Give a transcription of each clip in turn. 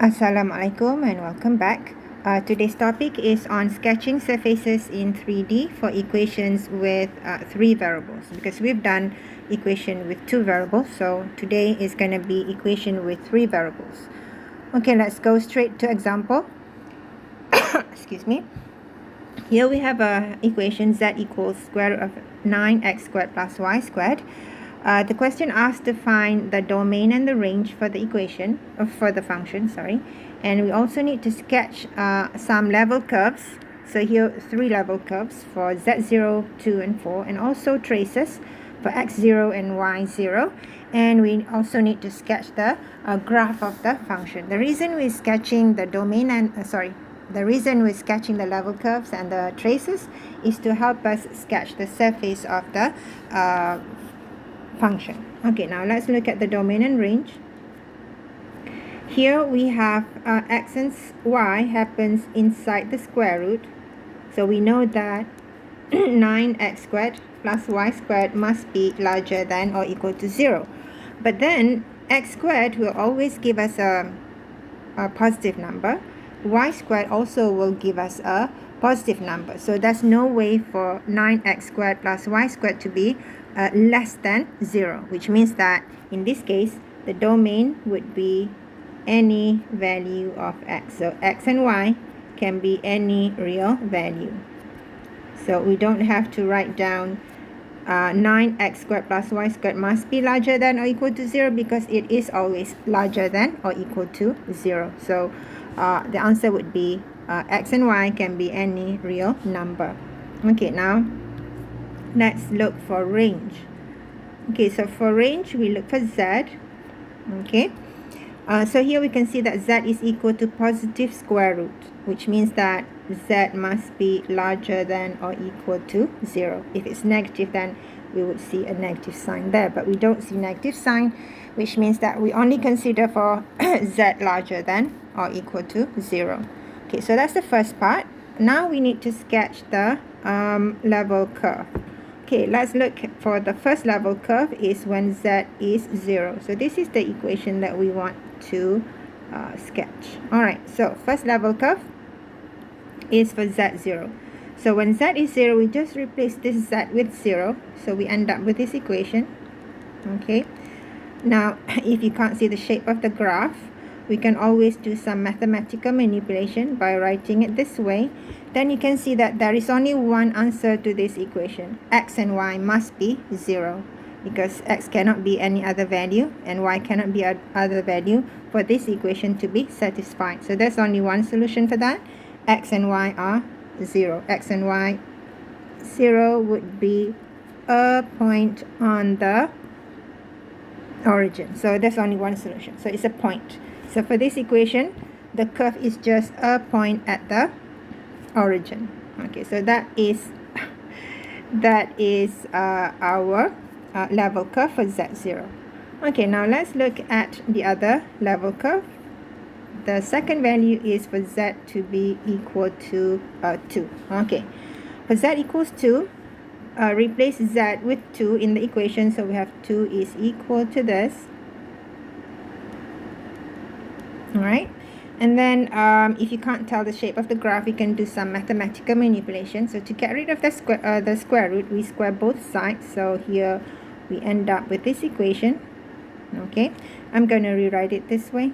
Assalamualaikum and welcome back. Today's topic is on sketching surfaces in 3D for equations with three variables, because we've done equation with two variables, so today is going to be equation with three variables. Okay, let's go straight to example. Excuse me. Here we have a equation z equals square root of 9x squared plus y squared. The question asks to find the domain and the range for the equation, for the function, sorry. And we also need to sketch some level curves. So here, three level curves for z0, 2, and 4, and also traces for x0 and y0. And we also need to sketch the graph of the function. The reason we're sketching the domain and, the reason we're sketching the level curves and the traces is to help us sketch the surface of the function. Okay, now let's look at the domain and range. Here we have x and y happens inside the square root. So we know that 9x squared plus y squared must be larger than or equal to 0. But then x squared will always give us a positive number. Y squared also will give us a positive number. So there's no way for 9x squared plus y squared to be less than 0, which means that in this case the domain would be any value of x. So x and y can be any real value. So we don't have to write down 9x squared plus y squared must be larger than or equal to 0, because it is always larger than or equal to 0. So the answer would be x and y can be any real number. Okay, now let's look for range. Okay, so for range we look for z. Okay, so here we can see that z is equal to positive square root, which means that z must be larger than or equal to 0. If it's negative, then we would see a negative sign there, but we don't see negative sign, which means that we only consider for z larger than or equal to 0. Okay, so that's the first part. Now we need to sketch the level curve. Okay, let's look for the first level curve is when z is 0. So this is the equation that we want to sketch. Alright, so first level curve is for z0. So when z is 0, we just replace this z with 0. So we end up with this equation. Okay, now if you can't see the shape of the graph, we can always do some mathematical manipulation by writing it this way. Then you can see that there is only one answer to this equation. X and y must be 0, because x cannot be any other value and y cannot be other value for this equation to be satisfied. So there's only one solution for that. X and y are 0. X and y 0 would be a point on the origin. So there's only one solution. So it's a point. So for this equation, the curve is just a point at the origin. Okay, so that is our level curve for z0. Okay, now let's look at the other level curve. The second value is for z to be equal to 2. Okay, for z equals 2, replace z with 2 in the equation. So we have 2 is equal to this. Alright, and then if you can't tell the shape of the graph, you can do some mathematical manipulation. So to get rid of the square root, we square both sides. So here we end up with this equation. Okay, I'm going to rewrite it this way.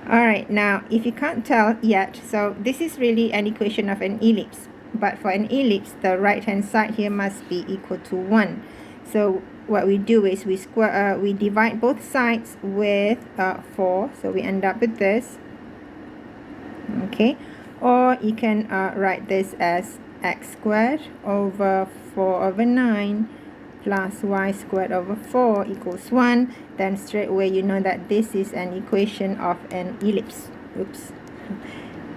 Alright, now if you can't tell yet, so this is really an equation of an ellipse. But for an ellipse, the right hand side here must be equal to 1. So what we do is we divide both sides with 4. So we end up with this. Okay, or you can write this as x squared over 4 over 9 plus y squared over 4 equals 1. Then straight away you know that this is an equation of an ellipse. Oops,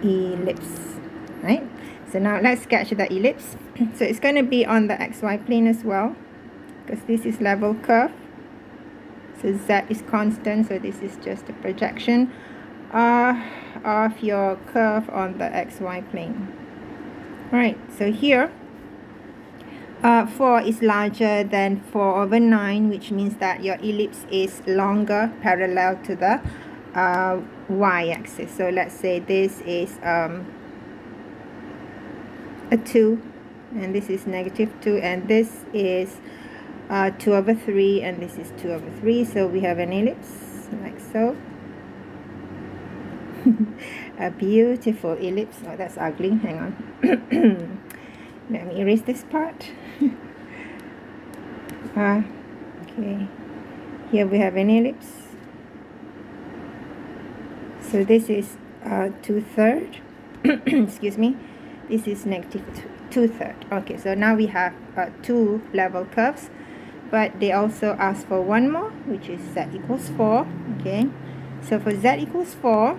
ellipse, right? So now let's sketch the ellipse. So it's going to be on the xy plane as well, because this is level curve. So z is constant, so this is just a projection of your curve on the xy plane. Alright, so here 4 is larger than 4 over 9, which means that your ellipse is longer parallel to the y-axis. So let's say this is a 2, and this is -2, and this is 2 over 3, and this is 2 over 3. So we have an ellipse like so. A beautiful ellipse. Oh, that's ugly. Hang on. Let me erase this part. Okay. Here we have an ellipse. So this is 2/3. Excuse me. This is -2/3. Okay, so now we have 2 level curves, but they also ask for one more, which is z equals 4. Okay, so for z equals 4,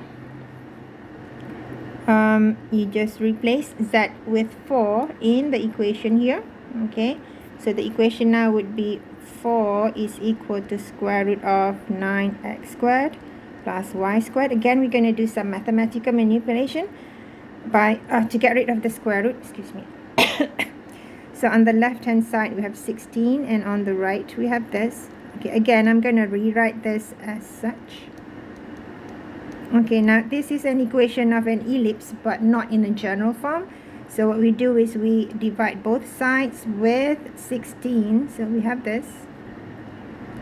you just replace z with 4 in the equation here. Okay, so the equation now would be 4 is equal to square root of 9x squared plus y squared. Again, we're going to do some mathematical manipulation by to get rid of the square root. Excuse me. So on the left hand side we have 16, and on the right we have this. Okay, again I'm going to rewrite this as such. Okay, now this is an equation of an ellipse, but not in a general form. So what we do is we divide both sides with 16. So we have this,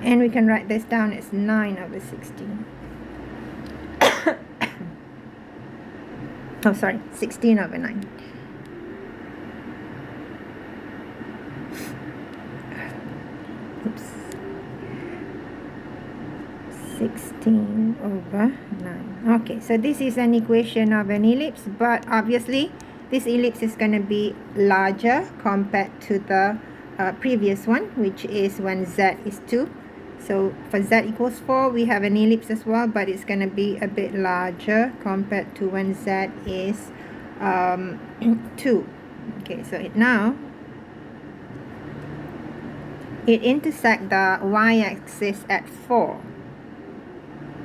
and we can write this down as 9 over 16. Oh, sorry, 16 over 9. Oops. 16 over 9. Okay, so this is an equation of an ellipse, but obviously this ellipse is going to be larger compared to the previous one, which is when z is 2. So for z equals 4, we have an ellipse as well, but it's going to be a bit larger compared to when z is 2. Okay, so now it intersects the y-axis at 4.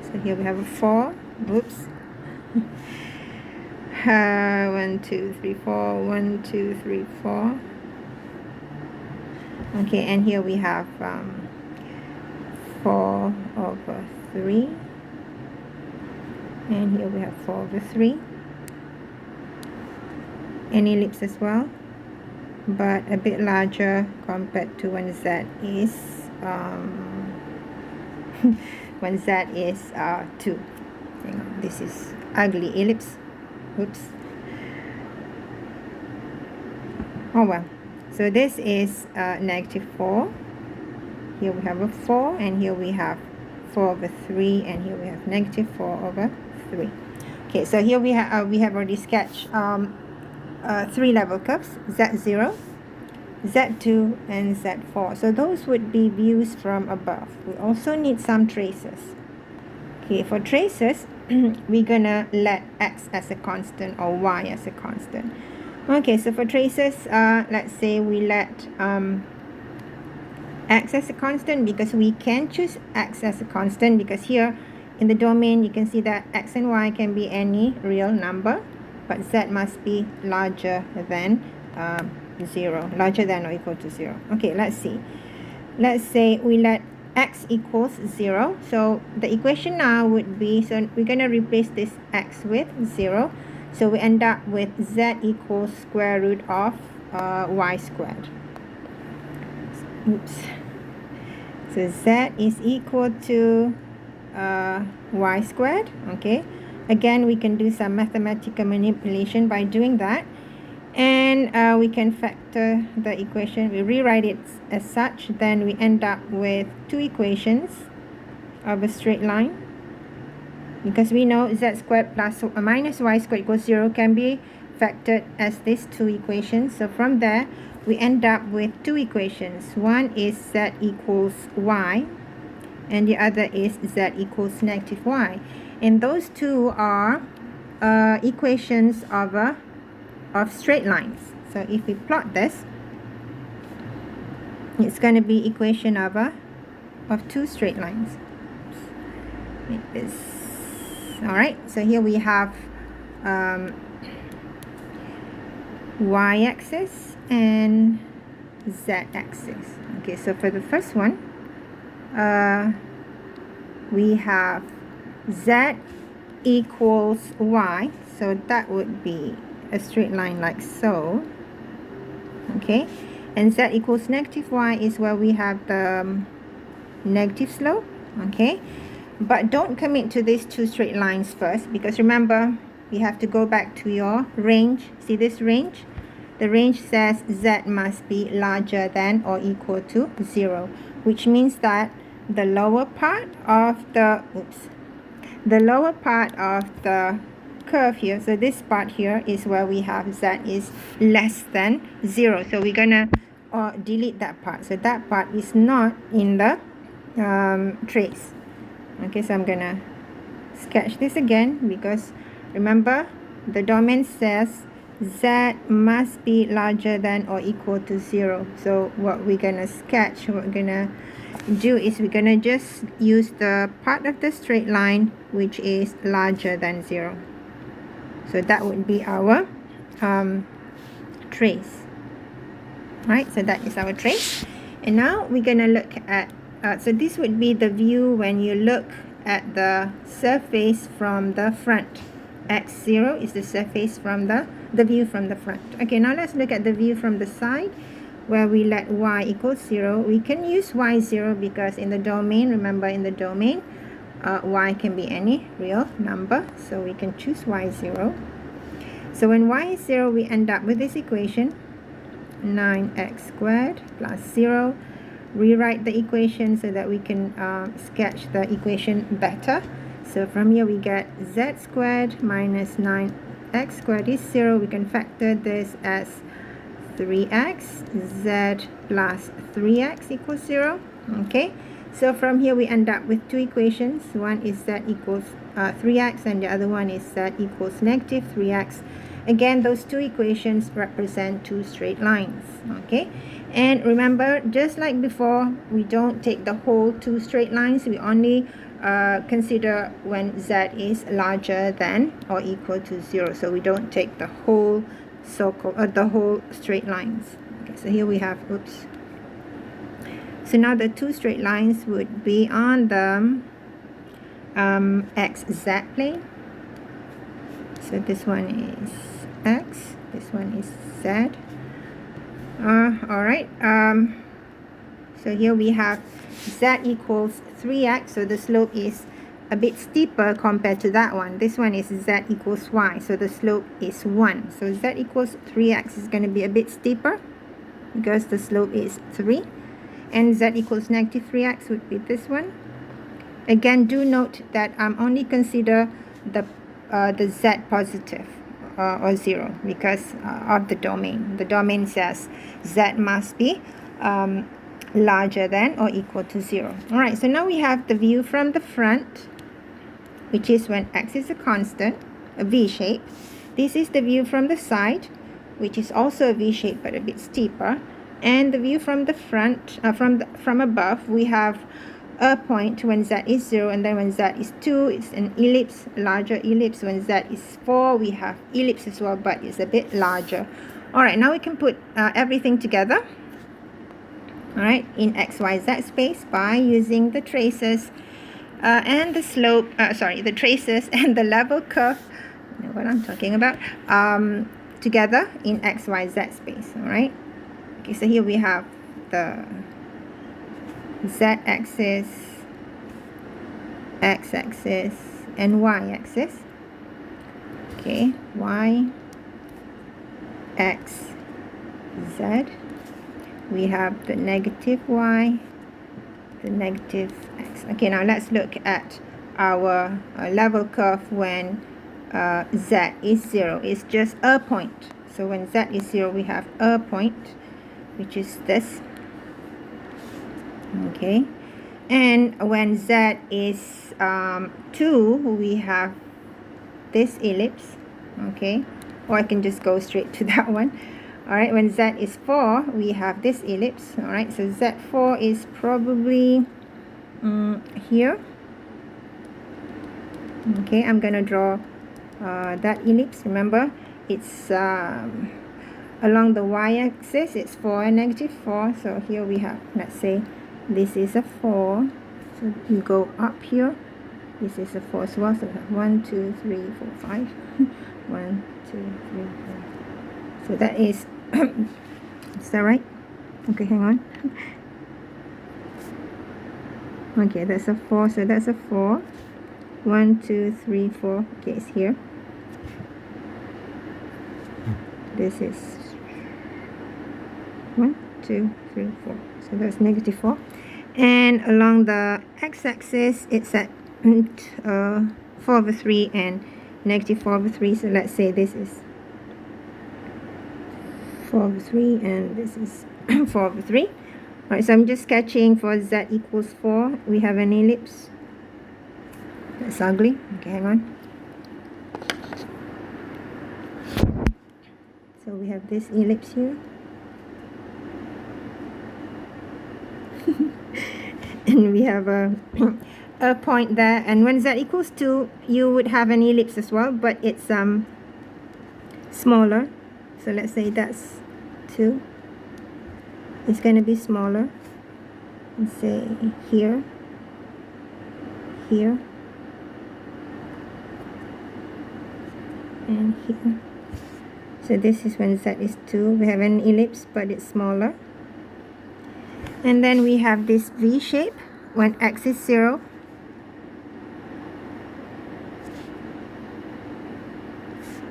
So here we have a 4. Oops. 1, 2, 3, 4. 1, 2, 3, 4. Okay, and here we have 4 over 3. And here we have 4 over 3. An ellipse as well, but a bit larger compared to when z is when z is 2. Hang on, this is ugly ellipse. Oops. Oh well. So this is -4. Here we have a 4, and here we have 4 over 3, and here we have -4 over 3. Okay, so here we have already sketched 3 level curves: z0, z2, and z4. So those would be views from above. We also need some traces. Okay, for traces, we're gonna let x as a constant or y as a constant. Okay, so for traces, let's say we let x as a constant, because we can choose x as a constant, because here in the domain you can see that x and y can be any real number, but z must be larger than 0, larger than or equal to 0. Okay, let's see. Let's say we let x equals 0. So the equation now would be, so we're going to replace this x with 0. So we end up with z equals square root of y squared. Oops. So z is equal to y squared. Okay. Again, we can do some mathematical manipulation by doing that. And we can factor the equation. We rewrite it as such. Then we end up with 2 equations of a straight line. Because we know z squared plus minus y squared equals 0 can be factored as these 2 equations. So from there, we end up with 2 equations. One is z equals y, and the other is z equals -y. And those 2 are equations of straight lines. So if we plot this, it's going to be equation of 2 straight lines. Make this. All right, so here we have y-axis and z-axis. Okay, so for the first one, we have z equals y, so that would be a straight line like so. Okay, and z equals negative y is where we have the negative slope. Okay, but don't commit to these two straight lines first, because remember, you have to go back to your range. See this range? The range says z must be larger than or equal to 0, which means that the lower part of the curve here, so this part here is where we have z is less than 0. So we're gonna delete that part. So that part is not in the trace. Okay, so I'm gonna sketch this again, because remember, the domain says z must be larger than or equal to 0. So what we're gonna sketch, what we're gonna do is we're gonna just use the part of the straight line which is larger than 0. So that would be our trace. Right, so that is our trace. And now we're gonna look at so this would be the view when you look at the surface from the front. X0 is the surface from the view from the front. Okay, now let's look at the view from the side, where we let y equals 0. We can use y0 because in the domain, remember, in the domain, y can be any real number, so we can choose y0. So when y is 0, we end up with this equation, 9x squared plus 0. Rewrite the equation so that we can sketch the equation better. So from here we get z squared minus 9x squared is 0. We can factor this as 3x, z plus 3x equals 0. Okay, so from here we end up with two equations. One is z equals 3x, and the other one is z equals negative 3x. Again, those two equations represent two straight lines. Okay, and remember, just like before, we don't take the whole two straight lines. We only consider when z is larger than or equal to 0. So we don't take the whole circle or the whole straight lines. Okay, so here we have, oops. So now the two straight lines would be on the xz plane. So this one is x, this one is z. All right. So here we have z equals 3x, so the slope is a bit steeper compared to that one. This one is z equals y, so the slope is 1. So z equals 3x is going to be a bit steeper because the slope is 3. And z equals negative 3x would be this one. Again, do note that I'm only consider the z positive or 0 because of the domain. The domain says z must be larger than or equal to 0. Alright, so now we have the view from the front, which is when x is a constant, a V shape. This is the view from the side, which is also a V shape but a bit steeper. And the view from the front, from above, we have a point when z is 0, and then when z is 2, it's an ellipse, larger ellipse. When z is 4, we have ellipse as well, but it's a bit larger. Alright, now we can put everything together. Alright, in XYZ space by using the traces and the slope, the traces and the level curve, you know what I'm talking about, together in XYZ space. Alright, okay, so here we have the z-axis, x-axis, and y-axis. Okay, y, x, z. We have the negative y, the negative x. Okay, now let's look at our level curve when z is 0. It's just a point. So when z is 0, we have a point, which is this. Okay, and when z is 2, we have this ellipse. Okay, or I can just go straight to that one. Alright, when z is 4, we have this ellipse. Alright, so z4 is probably here. Okay, I'm going to draw that ellipse. Remember, it's along the y-axis, it's 4 and negative 4. So here we have, let's say, this is a 4. So we go up here. This is a 4 as well, so 1, 2, 3, 4, 5. 1, 2, 3, 4. So that is that right? Okay, hang on. Okay, that's a 4, so that's a 4. 1, 2, 3, 4. Okay, it's here. This is 1, 2, 3, 4. So that's negative 4. And along the x-axis, it's at 4/3 and negative 4/3. So let's say this is 4/3 and this is 4/3. Alright, so I'm just sketching for z equals 4. We have an ellipse. That's ugly. Okay, hang on. So we have this ellipse here. And we have a point there, and when z equals 2, you would have an ellipse as well, but it's smaller. So let's say that's 2. It's going to be smaller. Let's say here, here, and here. So this is when z is 2. We have an ellipse, but it's smaller. And then we have this V shape when x is 0.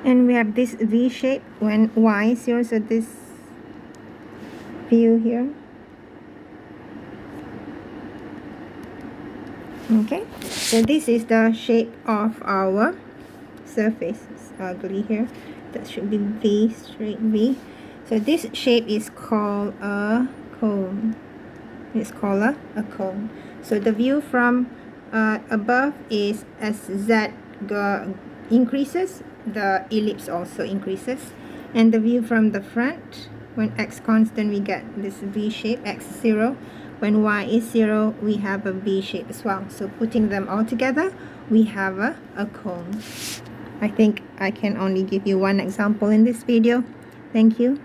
And we have this V shape when y is 0. So this view here. Okay, so this is the shape of our surface. It's ugly here. That should be V, straight V. So this shape is called a cone. It's called a cone. So the view from above is as z increases, the ellipse also increases. And the view from the front, when x constant, we get this V shape, x 0. When y is 0, we have a V shape as well. So putting them all together, we have a cone. I think I can only give you one example in this video. Thank you.